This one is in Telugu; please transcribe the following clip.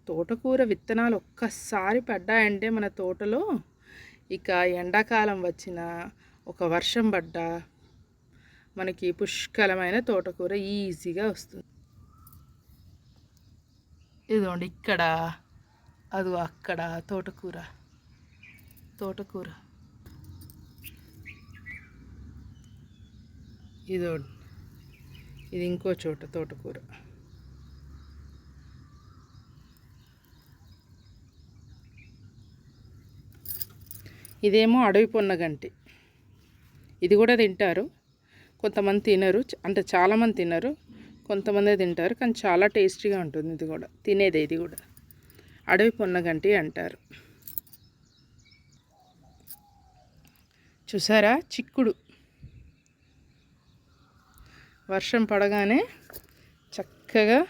తోటకూర విత్తనాలు ఒక్కసారి పడ్డాయంటే మన తోటలో ఇక ఎండాకాలం వచ్చిన ఒక వర్షం పడ్డా మనకి పుష్కలమైన తోటకూర ఈజీగా వస్తుంది. ఇదిగోండి ఇక్కడ అది అక్కడ తోటకూర ఇదిగోండి ఇది ఇంకో చోట తోటకూర. ఇదేమో అడవి పొన్నగంటి. ఇది కూడా తింటారు, కొంతమంది తినరు, అంటే చాలామంది తినరు, కొంతమంది తింటారు, కానీ చాలా టేస్టీగా ఉంటుంది. ఇది కూడా తినేదే, ఇది కూడా అడవి పొన్నగంటి అంటారు. చూసారా చిక్కుడు, వర్షం పడగానే చక్కగా